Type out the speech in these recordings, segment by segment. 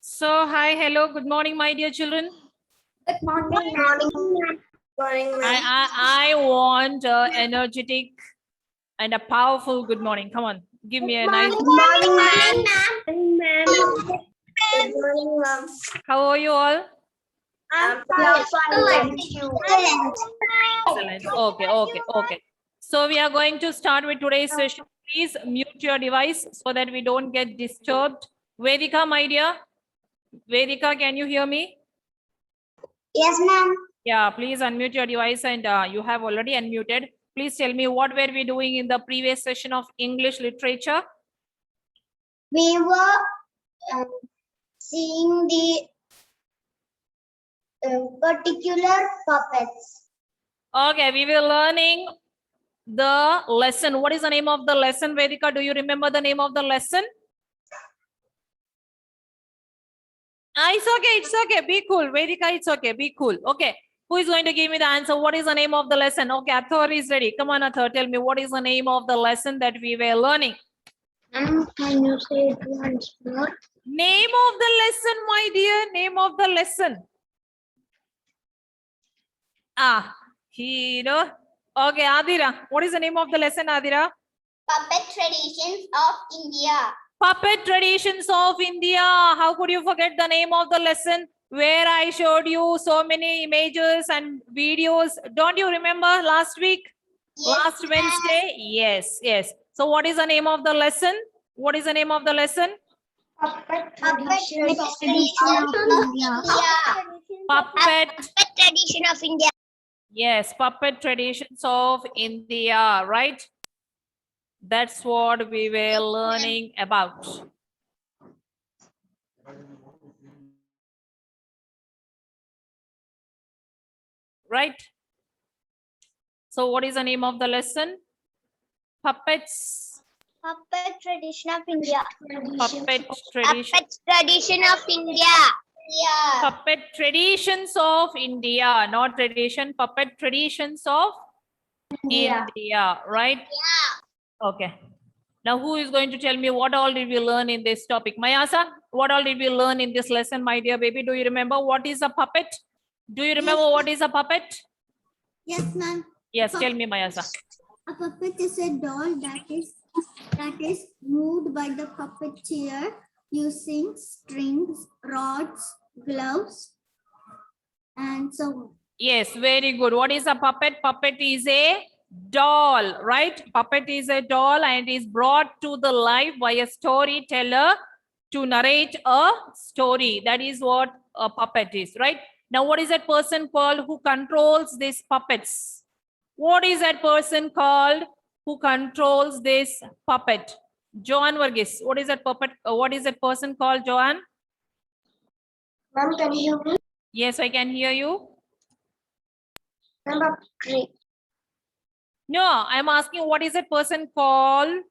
So, hi, hello, good morning, my dear children. Good morning. Morning. I want energetic and a powerful good morning. Come on, give me a nice. Good morning, ma'am. Good morning, ma'am. How are you all? I'm fine. Thank you. Excellent. Okay. So we are going to start with today's session. Please mute your device so that we don't get disturbed. Vedika, my dear. Vedika, can you hear me? Yes, ma'am. Yeah, please unmute your device, and you have already unmuted. Please tell me, what were we doing in the previous session of English literature? We were seeing the particular puppets. Okay, we were learning the lesson. What is the name of the lesson, Vedika? Do you remember the name of the lesson? It's okay. Be cool. Vedika, it's okay. Be cool. Okay. Who is going to give me the answer? What is the name of the lesson? Okay, Athar is ready. Come on, Athar. Tell me, what is the name of the lesson that we were learning? Can you say it once more? Name of the lesson, my dear. Name of the lesson. Hero. Okay, Adira. What is the name of the lesson, Adira? Puppet Traditions of India. Puppet Traditions of India. How could you forget the name of the lesson where I showed you so many images and videos? Don't you remember last week? Yes, Last Wednesday? Yes. So what is the name of the lesson? What is the name of the lesson? Puppet Traditions of India. Puppet. Puppet Tradition of India. Yes, Puppet Traditions of India, right? That's what we were learning about. Right? So what is the name of the lesson? Puppets. Puppet Tradition of India. Puppet Tradition. Puppet Tradition of India. Yeah. Puppet Traditions of India, not tradition. Puppet Traditions of India, right? Yeah. Okay. Now, who is going to tell me what all did we learn in this topic? Mayasa, what all did we learn in this lesson, my dear baby? Do you remember what is a puppet? Do you remember what is a puppet? Yes, ma'am. Yes, tell me, Mayasa. A puppet is a doll that is moved by the puppeteer using strings, rods, gloves, and so on. Yes, very good. What is a puppet? Puppet is a doll, right? Puppet is a doll and is brought to the life by a storyteller to narrate a story. That is what a puppet is, right? Now, what is that person called who controls these puppets? What is that person called who controls this puppet? Joan Varghese. What is that puppet? What is that person called, Joan? Ma'am, can you hear me? Yes, I can hear you. No, I'm asking what is that person called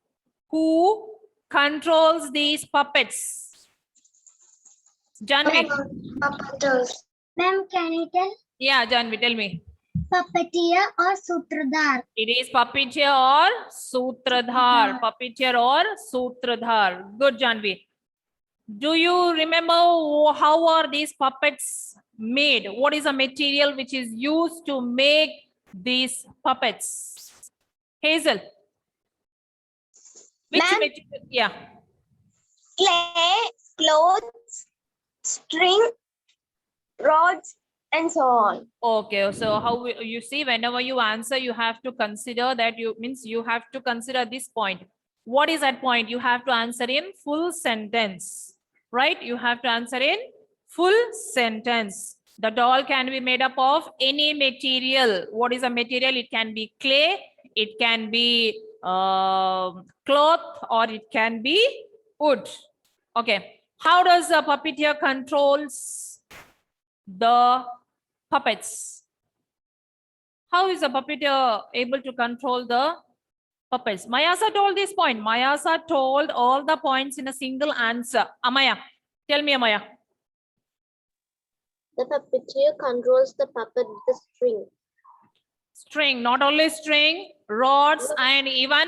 who controls these puppets? Janvi. Puppeteers. Ma'am, can you tell? Yeah, Janvi, tell me. Puppeteer or Sutradhar? It is puppeteer or sutradhar. Puppeteer or sutradhar. Good, Janvi. Do you remember how are these puppets made? What is the material which is used to make these puppets? Hazel. Which material? Yeah. Clay, clothes, string, rods, and so on. Okay, so how you see, whenever you answer, you have to consider that you have to consider this point. What is that point? You have to answer in full sentence, right? You have to answer in full sentence. The doll can be made up of any material. What is a material? It can be clay, it can be cloth, or it can be wood. Okay, how does the puppeteer controls the puppets? How is a puppeteer able to control the puppets? Mayasa told this point. Mayasa told all the points in a single answer. Amaya, tell me, Amaya. The puppeteer controls the puppet with the string. String, not only string, rods, and even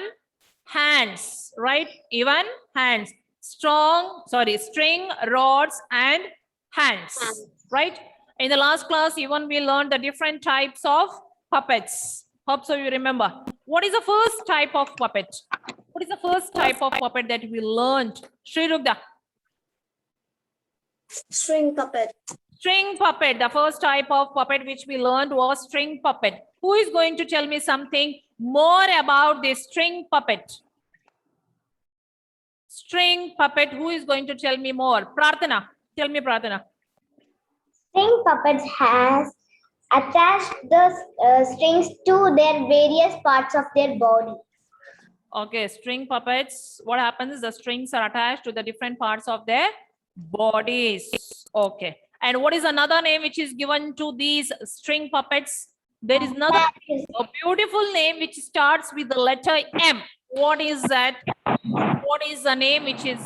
hands, right? Even hands. string, rods, and hands, right? In the last class, even we learned the different types of puppets. Hope so you remember. What is the first type of puppet? What is the first type of puppet that we learned? Sri Rugda. String puppet. String puppet. The first type of puppet which we learned was string puppet. Who is going to tell me something more about this string puppet? String puppet. Who is going to tell me more? Prarthana. Tell me, Prarthana. String puppets has attached the strings to their various parts of their body. Okay, string puppets. What happens is the strings are attached to the different parts of their bodies. Okay. And what is another name which is given to these string puppets? There is another a beautiful name which starts with the letter M. What is that? What is the name which is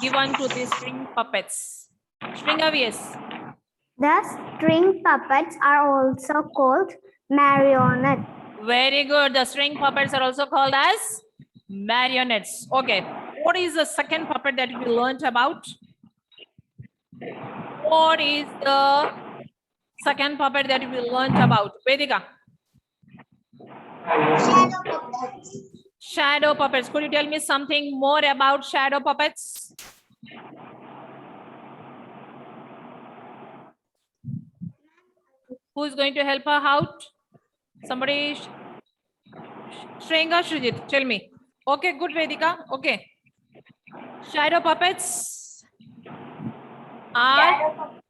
given to these string puppets? Stringavies. The string puppets are also called marionettes. Very good. The string puppets are also called as marionettes. Okay. What is the second puppet that we learned about? What is the second puppet that we learned about? Vedika. Shadow puppets. Shadow puppets. Could you tell me something more about shadow puppets? Who is going to help her out? Somebody. Shringa Srijit, tell me. Okay, good, Vedika. Okay. Shadow puppets are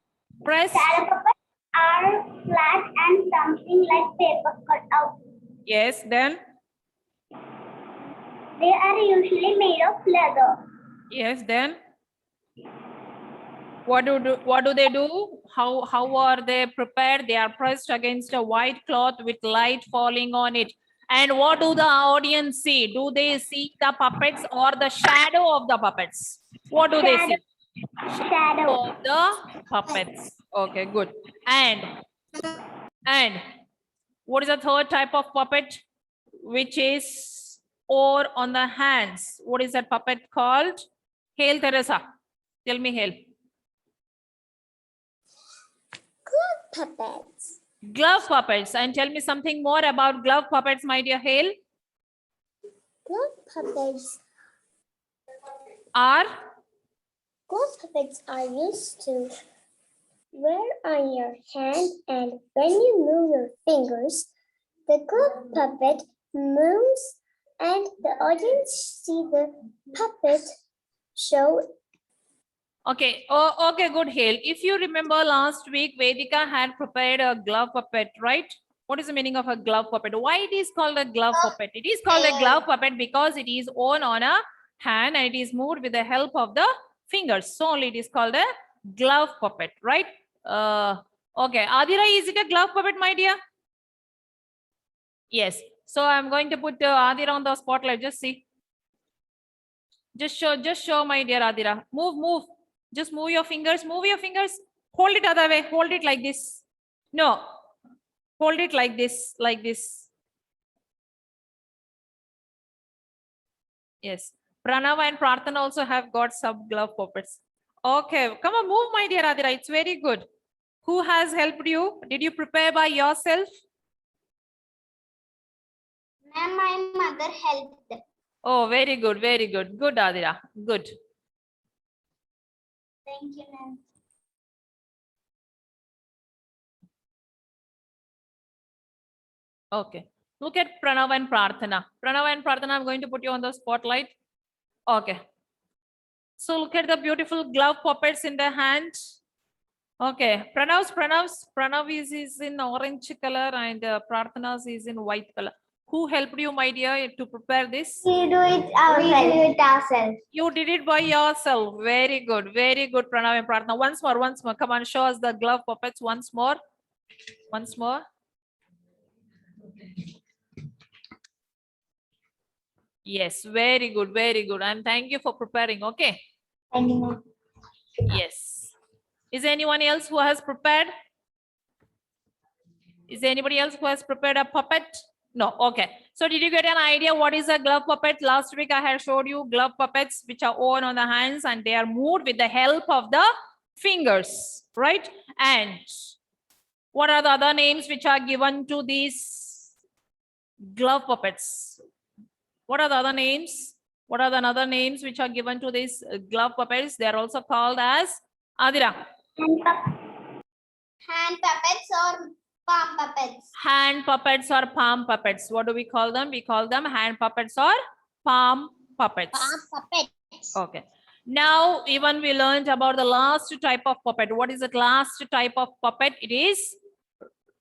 pressed. Shadow puppets are flat and something like paper cut out. Yes, then. They are usually made of leather. Yes, then. What do they do? How are they prepared? They are pressed against a white cloth with light falling on it. And what do the audience see? Do they see the puppets or the shadow of the puppets? What do they see? Shadow. Of the puppets. Okay, good. And what is the third type of puppet? Which is or on the hands. What is that puppet called? Hail, Teresa. Tell me, Hail. Puppets. Glove puppets. And tell me something more about glove puppets, my dear Hail. Glove puppets Are used to wear on your hand, and when you move your fingers, the glove puppet moves and the audience see the puppet show. okay. Oh, okay, good, Hail. If you remember last week, Vedika had prepared a glove puppet, right? What is the meaning of a glove puppet? Why it is called a glove puppet? It is called a glove puppet because it is worn on a hand and it is moved with the help of the fingers. So only it is called a glove puppet, right? Okay. Adira, is it a glove puppet, my dear? Yes. So I'm going to put Adira on the spotlight. Just see. Just show, my dear Adira. Move. Just move your fingers. Move your fingers. Hold it other way. Hold it like this. No. Hold it like this. Like this. Yes. Pranav and Prarthana also have got some glove puppets. Okay. Come on, move, my dear Adira. It's very good. Who has helped you? Did you prepare by yourself? Ma'am, my mother helped. Oh, very good. Very good. Good, Adira. Good. Thank you, ma'am. Okay. Look at Pranav and Prarthana. Pranav and Prarthana, I'm going to put you on the spotlight. Okay. So look at the beautiful glove puppets in their hand. Okay. Pranav is in orange color and Prarthana's is in white color. Who helped you, my dear, to prepare this? We do it ourselves. You did it by yourself. Very good. Very good, Pranav and Prarthana. Once more. Come on, show us the glove puppets once more. Once more. Yes, very good, very good. And thank you for preparing. Okay. Thank you, ma'am. Yes. Is there anyone else who has prepared? Is there anybody else who has prepared a puppet? No. Okay. So did you get an idea what is a glove puppet? Last week I had showed you glove puppets which are worn on the hands and they are moved with the help of the fingers, right? And what are the other names which are given to these glove puppets? What are the other names? What are the other names which are given to these glove puppets? They are also called as Adira. Hand puppets or palm puppets. Hand puppets or palm puppets. What do we call them? We call them hand puppets or palm puppets. Palm puppets. Okay. Now, even we learned about the last type of puppet. What is the last type of puppet? It is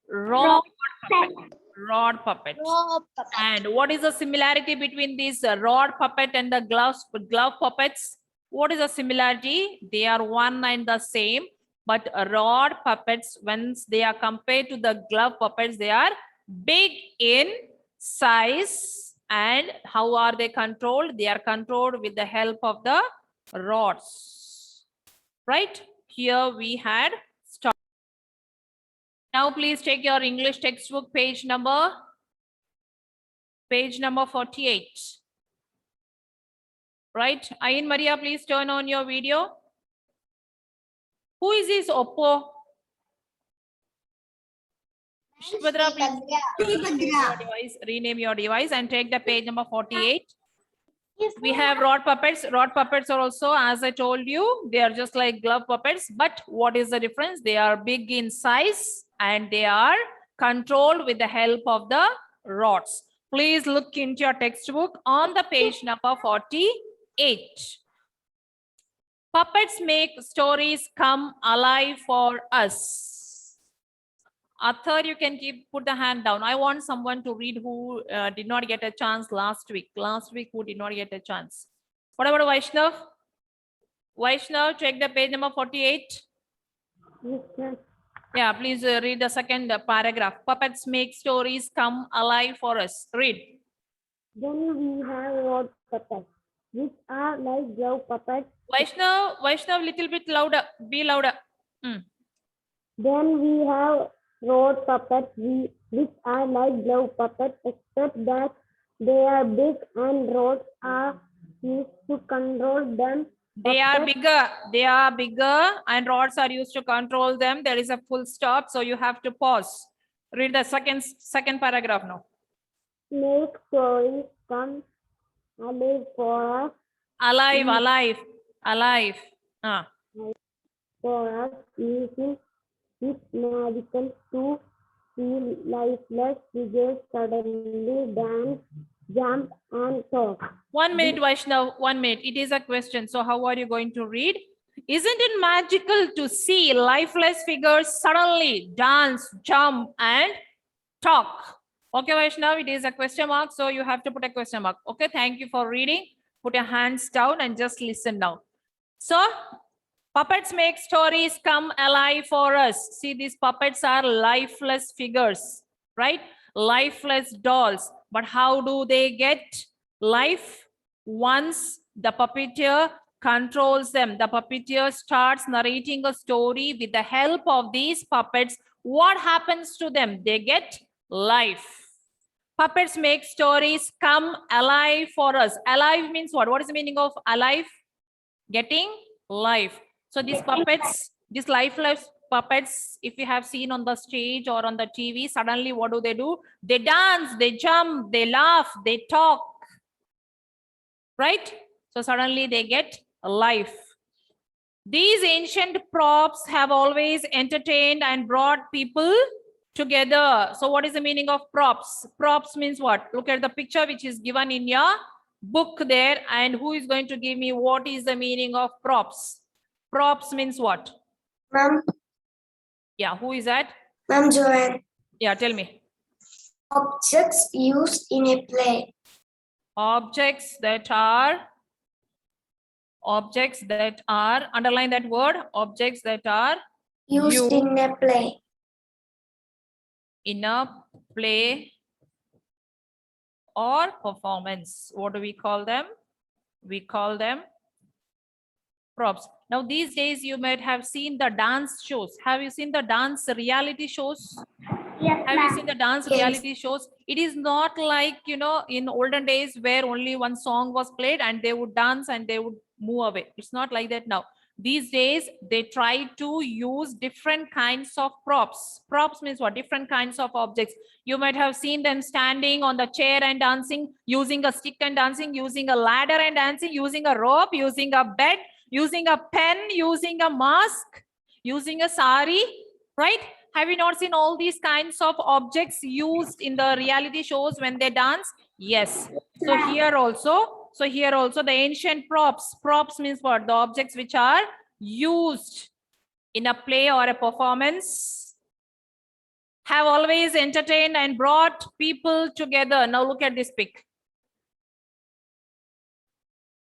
rod puppet. Rod puppet. Rope puppet. And what is the similarity between this rod puppet and the glove puppets? What is the similarity? They are one and the same. But rod puppets, once they are compared to the glove puppets, they are big in size. And how are they controlled? They are controlled with the help of the rods. Right? Here we had started. Now please take your English textbook page number 48. Right? Ayin Maria, please turn on your video. Who is this Oppo? Shubhadra, please rename your device and take the page number 48. We have rod puppets. Rod puppets are also, as I told you, they are just like glove puppets. But what is the difference? They are big in size and they are controlled with the help of the rods. Please look into your textbook on the page number 48. Puppets make stories come alive for us. Author, you can put the hand down. I want someone to read who did not get a chance last week. Last week, who did not get a chance? What about Vaishnav? Vaishnav, check the page number 48. Yeah, please read the second paragraph. Puppets make stories come alive for us. Read. Then we have rod puppets, which are like glove puppets. Vaishnav, little bit louder. Be louder. Then we have rod puppets, which are like glove puppets, except that they are big and rods are used to control them. They are bigger and rods are used to control them. There is a full stop, so you have to pause. Read the second paragraph now. Make stories come alive for us. Alive. For us, using this magical to feel lifeless figures suddenly dance, jump, and talk. 1 minute, Vaishnav, 1 minute. It is a question. So how are you going to read? Isn't it magical to see lifeless figures suddenly dance, jump, and talk? Okay, Vaishnav, it is a question mark. So you have to put a question mark. Okay, thank you for reading. Put your hands down and just listen now. So puppets make stories come alive for us. See, these puppets are lifeless figures, right? Lifeless dolls. But how do they get life? Once the puppeteer controls them, the puppeteer starts narrating a story with the help of these puppets. What happens to them? They get life. Puppets make stories come alive for us. Alive means what? What is the meaning of alive? Getting life. So these puppets, these lifeless puppets, if you have seen on the stage or on the TV, suddenly what do? They dance, they jump, they laugh, they talk. Right? So suddenly they get life. These ancient props have always entertained and brought people together. So what is the meaning of props? Props means what? Look at the picture which is given in your book there. And who is going to give me what is the meaning of props? Props means what? Ma'am, Yeah, who is that? Ma'am Joanne. Yeah, tell me. Objects used in a play. Objects that are, underline that word, objects that are Used in a play. in a play or performance. What do we call them? We call them props. Now, these days you might have seen the dance shows. Have you seen the dance reality shows? Yes, Have you seen the dance Yes. reality shows? It is not like, you know, in olden days where only one song was played and they would dance and they would move away. It's not like that now. These days, they try to use different kinds of props. Props means what? Different kinds of objects. You might have seen them standing on the chair and dancing, using a stick and dancing, using a ladder and dancing, using a rope, using a bed, using a pen, using a mask, using a sari, right? Have you not seen all these kinds of objects used in the reality shows when they dance? Yes. So here also the ancient props. Props means what? The objects which are used in a play or a performance have always entertained and brought people together. Now look at this pic.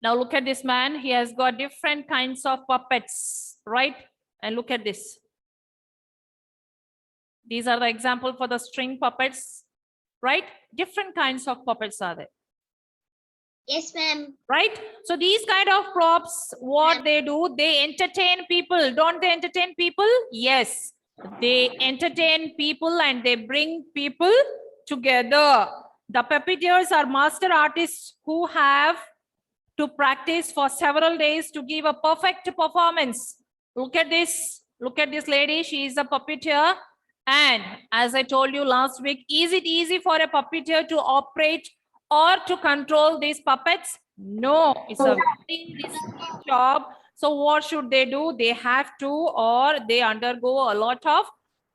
Now look at this man. He has got different kinds of puppets, right? And look at this. These are the example for the string puppets, right? Different kinds of puppets are there. Yes, ma'am. Right? So these kind of props, what they do, they entertain people. Don't they entertain people? Yes. They entertain people and they bring people together. The puppeteers are master artists who have to practice for several days to give a perfect performance. Look at this. Look at this lady. She is a puppeteer. And as I told you last week, is it easy for a puppeteer to operate or to control these puppets? No, it's a very risky job. So what should they do? They have to, or they undergo a lot of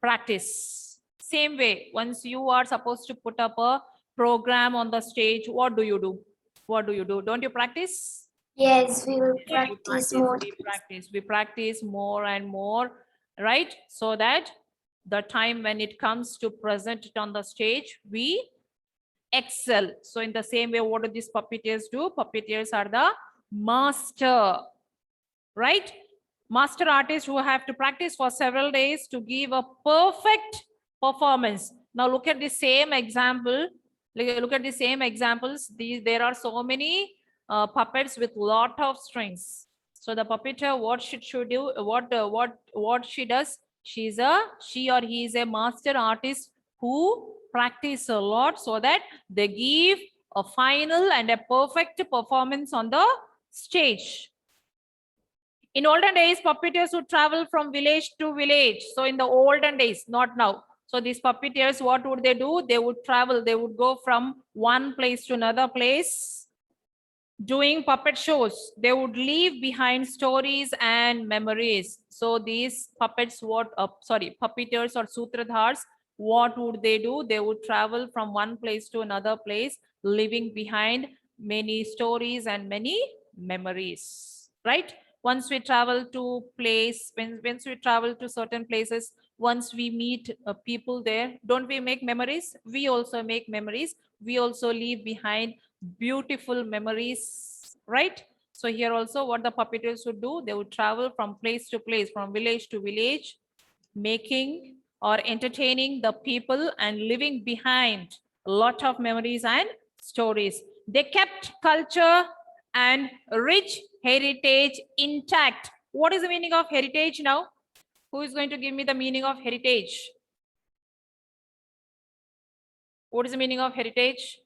practice. Same way, once you are supposed to put up a program on the stage, what do you do? What do you do? Don't you practice? Yes, we will We practice more. we practice more and more, right? So that the time when it comes to present it on the stage, we excel. So in the same way, what do these puppeteers do? Puppeteers are the master, right? Master artists who have to practice for several days to give a perfect performance. Now look at the same example. Look at the same examples. There are so many puppets with lot of strings. So the puppeteer, what should she do? What she does? She or he is a master artist who practice a lot so that they give a final and a perfect performance on the stage. In olden days, puppeteers would travel from village to village. So in the olden days, not now. So these puppeteers, what would they do? They would travel. They would go from one place to another place doing puppet shows. They would leave behind stories and memories. So these puppets, puppeteers or sutradhars, what would they do? They would travel from one place to another place, leaving behind many stories and many memories, right? Once we travel to place, once we travel to certain places, once we meet people there, don't we make memories? We also make memories. We also leave behind beautiful memories, right? So here also what the puppeteers would do, they would travel from place to place, from village to village, making or entertaining the people and leaving behind a lot of memories and stories. They kept culture and rich heritage intact. What is the meaning of heritage now? Who is going to give me the meaning of heritage? What is the meaning of heritage?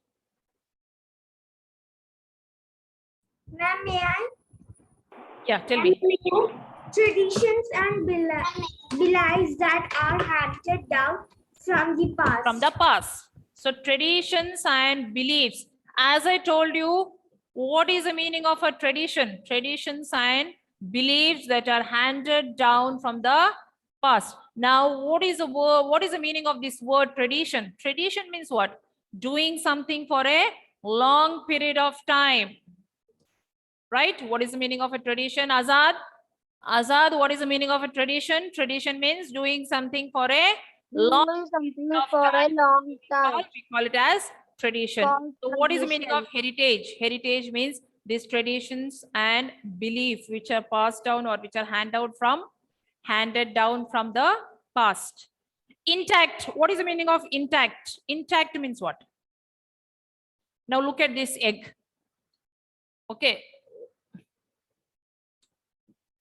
Ma'am, may I? Yeah, tell me. Traditions and beliefs that are handed down from the past. From the past. So traditions and beliefs. As I told you, what is the meaning of a tradition? Traditions and beliefs that are handed down from the past. Now, what is the word? What is the meaning of this word tradition? Tradition means what? Doing something for a long period of time. Right? What is the meaning of a tradition? Azad? Azad, what is the meaning of a tradition? Tradition means doing something for a long something of for a time. long time. We call it as tradition. Called So what is the meaning of tradition. heritage? Heritage means these traditions and beliefs which are passed down or which are handed down from the past. Intact. What is the meaning of intact? Intact means what? Now look at this egg. Okay.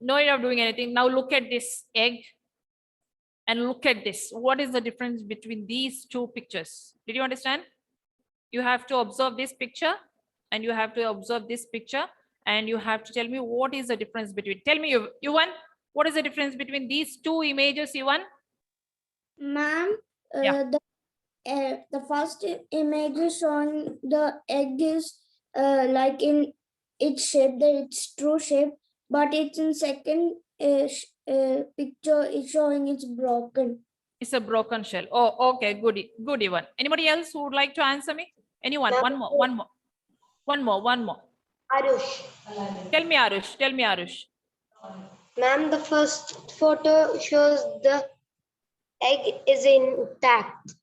No need of doing anything. Now look at this egg And look at this. What is the difference between these two pictures? Did you understand? You have to observe this picture and you have to observe this picture and you have to tell me what is the difference between. Tell me, Yuvan, what is the difference between these two images, Yuvan? Ma'am, Yeah. the first image is showing the egg is like in its shape, its true shape, but it's in second picture is showing it's broken. It's a broken shell. Oh, okay, good, good, Yuvan. Anybody else who would like to answer me? Anyone? One more. Arush. Tell me, Arush. Ma'am, the first photo shows the egg is intact.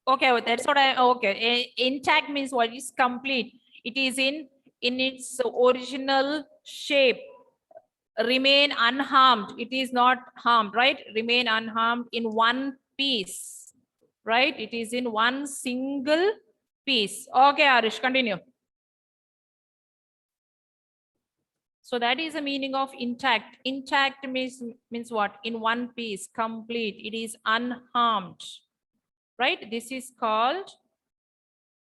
Okay, well, that's what okay. Intact means what is complete. It is in its original shape. Remain unharmed. It is not harmed, right? Remain unharmed in one piece, right? It is in one single piece. Okay, Arish, continue. So that is the meaning of intact. Intact means what? In one piece, complete. It is unharmed, right? This is called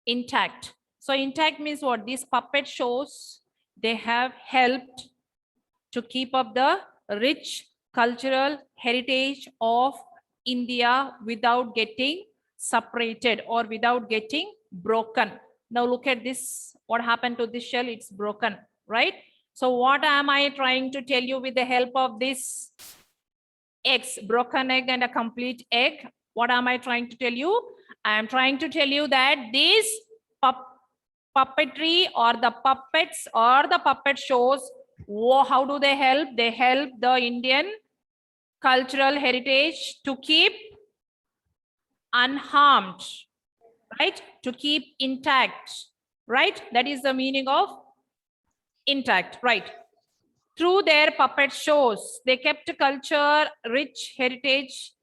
intact. So intact means what? These puppet shows, they have helped to keep up the rich cultural heritage of India without getting separated or without getting broken. Now look at this. What happened to this shell? It's broken, right? So what am I trying to tell you with the help of this eggs, broken egg and a complete egg? What am I trying to tell you? I am trying to tell you that this puppetry or the puppets or the puppet shows, how do they help? They help the Indian cultural heritage to keep unharmed, right? To keep intact, right? That is the meaning of intact, right? Through their puppet shows, they kept culture, rich heritage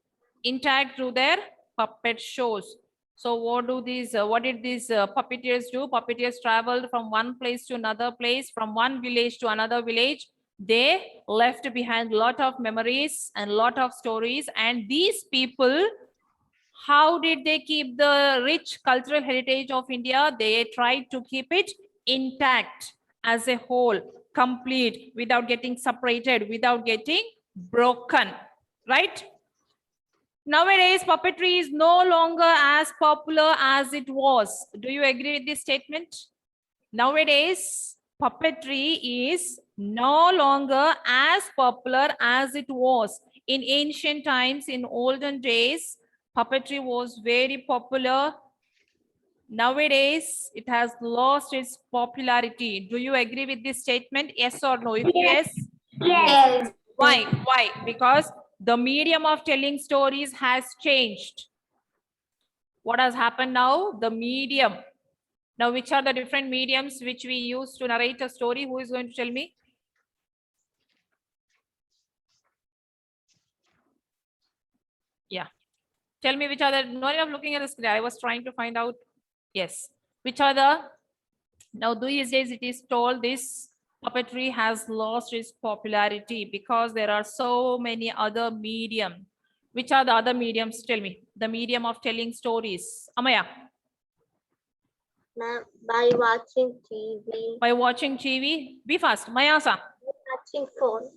intact through their puppet shows. So what did these puppeteers do? Puppeteers traveled from one place to another place, from one village to another village. They left behind a lot of memories and lot of stories. And these people, how did they keep the rich cultural heritage of India? They tried to keep it intact as a whole, complete, without getting separated, without getting broken, right? Nowadays, puppetry is no longer as popular as it was. Do you agree with this statement? Nowadays, puppetry is no longer as popular as it was. In ancient times, in olden days, puppetry was very popular. Nowadays, it has lost its popularity. Do you agree with this statement? Yes or no? If yes, Yes. why? Why? Because the medium of telling stories has changed. What has happened now? The medium. Now, which are the different mediums which we use to narrate a story? Who is going to tell me? Yeah. Tell me which are the, no need of looking at the screen. I was trying to find out. Yes. Which are the, now these days it is told this puppetry has lost its popularity because there are so many other medium. Which are the other mediums? Tell me. The medium of telling stories. Amaya. By watching TV, By watching TV. Be fast. Mayasa. watching phone.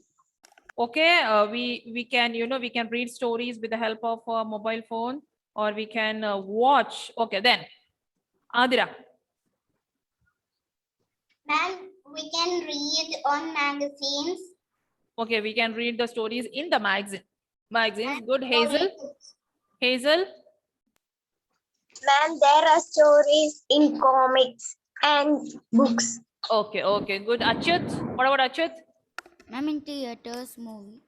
Okay, we can, we can read stories with the help of a mobile phone, or we can watch. Okay, then Adira. Ma'am, we can read on magazines. Okay, we can read the stories in the magazines. Good. Hazel. Ma'am, there are stories in comics and books. Okay, good. Achyut, what about Achyut? I'm in theaters movie.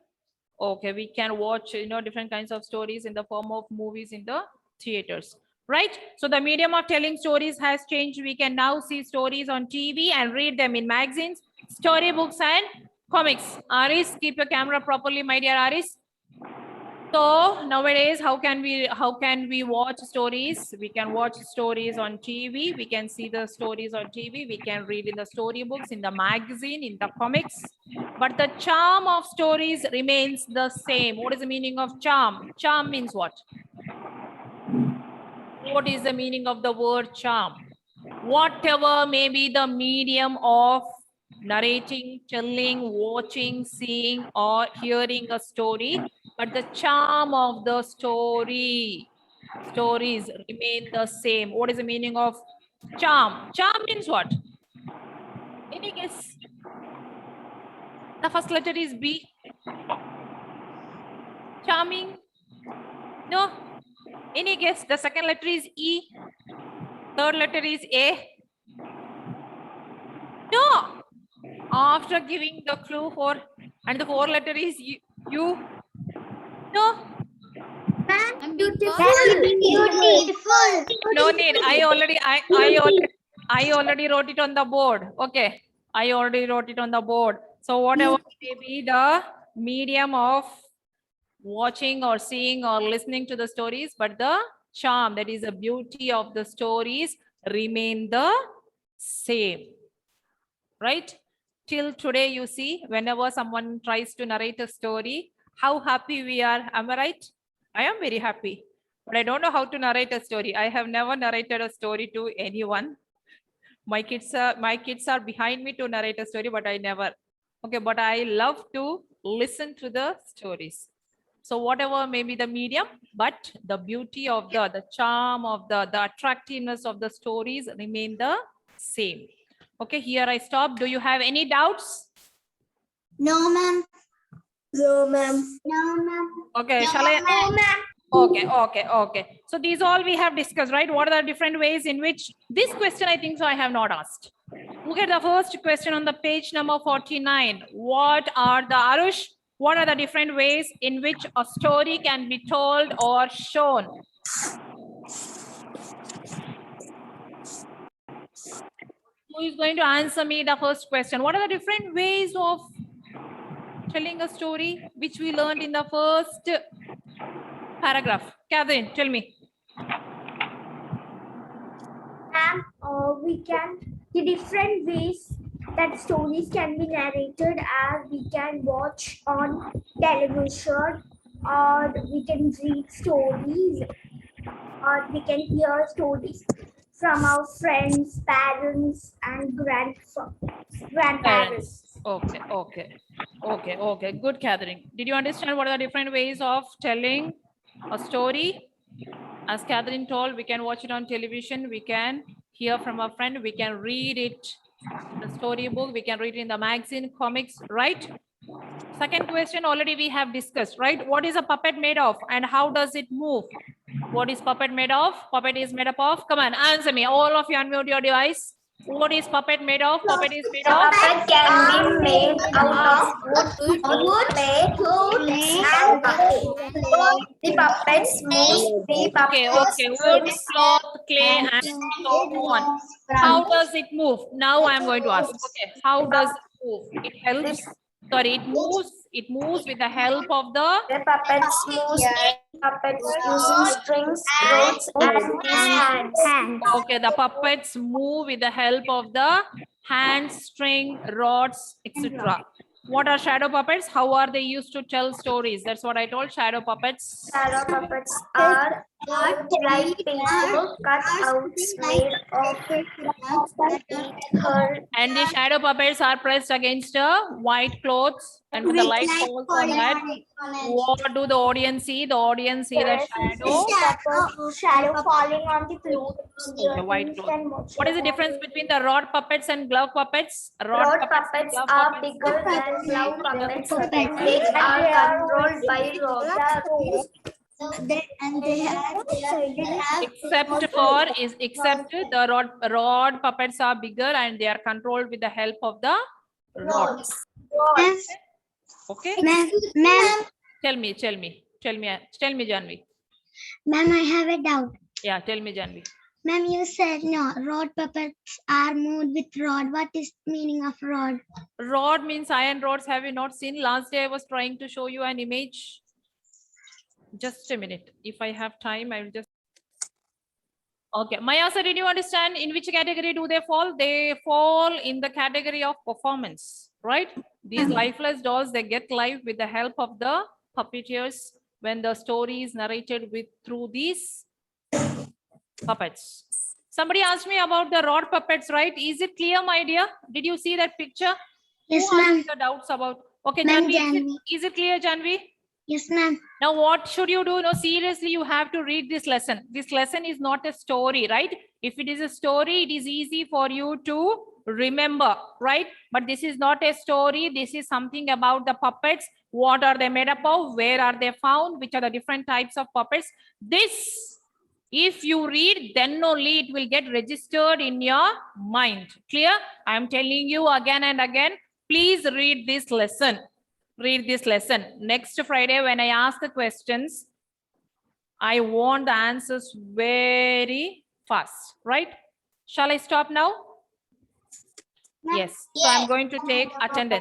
Okay, we can watch, different kinds of stories in the form of movies in the theaters, right? So the medium of telling stories has changed. We can now see stories on TV and read them in magazines, storybooks and comics. Aris, keep your camera properly, my dear Aris. So nowadays, how can we watch stories? We can watch stories on TV. We can see the stories on TV. We can read in the storybooks, in the magazine, in the comics. But the charm of stories remains the same. What is the meaning of charm? Charm means what? What is the meaning of the word charm? Whatever may be the medium of narrating, telling, watching, seeing, or hearing a story, but the charm of the stories remain the same. What is the meaning of charm? Charm means what? Any guess? The first letter is B. Charming? No. Any guess? The second letter is E. Third letter is A. No. After giving the clue for, and the fourth letter is U. No. Ma'am, because Beautiful. No need. I already wrote it on the board. Okay. I already wrote it on the board. So whatever may be the medium of watching or seeing or listening to the stories, but the charm, that is the beauty of the stories, remain the same. Right? Till today, you see, whenever someone tries to narrate a story, how happy we are. Am I right? I am very happy. But I don't know how to narrate a story. I have never narrated a story to anyone. My kids are behind me to narrate a story, but I never. Okay, but I love to listen to the stories. So whatever may be the medium, but the beauty of the charm of the attractiveness of the stories remain the same. Okay, here I stop. Do you have any doubts? No, ma'am. No, ma'am. No, ma'am. Okay, shall I? No, ma'am. Okay. So these all we have discussed, right? What are the different ways in which this question, I think so, I have not asked. Look at the first question on the page number 49. What are the different ways in which a story can be told or shown? Who is going to answer me the first question? What are the different ways of telling a story which we learned in the first paragraph? Catherine, tell me. Ma'am, the different ways that stories can be narrated as we can watch on television, or we can read stories, or we can hear stories from our friends, parents, and grandparents. Okay. Good, Catherine. Did you understand what are the different ways of telling a story? As Catherine told, we can watch it on television, we can hear from a friend, we can read it in the storybook, we can read it in the magazine, comics, right? Second question already we have discussed, right? What is a puppet made of and how does it move? What is puppet made of? Puppet is made up of, come on, answer me. All of you unmute your device. What is puppet made of? Puppet is made of? Puppet can be made out of wood, clay, and clay. The puppets move. The Okay, puppets wood, cloth, clay, and so on. How does it move? Now I'm going to ask. Okay, how does it move? It helps. Sorry, it moves with the help of the puppets move. Puppets using strings, rods, and his hands. okay, the puppets move with the help of the hand, string, rods, etc. What are shadow puppets? How are they used to tell stories? That's what I told. Shadow puppets. Shadow puppets are like people cut outs made of her. And the shadow puppets are pressed against a white clothes, and when the light falls on that, what do the audience see? The audience see the Shadow falling on the clothes. the white clothes. What is the difference between the rod puppets and glove puppets? Rod puppets are bigger than glove puppets. They are controlled by rods. Except the rod puppets are bigger and they are controlled with the help of the rods. Okay. Ma'am, Tell me, Janvi. ma'am, I have a doubt. Yeah, tell me, Janvi. Ma'am, you said no, rod puppets are moved with rod. What is meaning of rod? Rod means iron rods. Have you not seen? Last day I was trying to show you an image. Just a minute. If I have time, I will just. Okay, Maya sir, did you understand in which category do they fall? They fall in the category of performance, right? These lifeless dolls, they get life with the help of the puppeteers when the story is narrated with through these puppets. Somebody asked me about the rod puppets, right? Is it clear, my dear? Did you see that picture? Yes, Who asked ma'am. me the doubts about? Okay, Ma'am, Janvi, Janvi. is it clear, Janvi? Yes, ma'am. Now, what should you do? No, seriously, you have to read this lesson. This lesson is not a story, right? If it is a story, it is easy for you to remember, right? But this is not a story. This is something about the puppets. What are they made up of? Where are they found? Which are the different types of puppets? This, if you read, then only it will get registered in your mind. Clear? I am telling you again and again, please read this lesson. Read this lesson. Next Friday, when I ask the questions, I want the answers very fast, right? Shall I stop now? Yes. So I'm going to take attendance.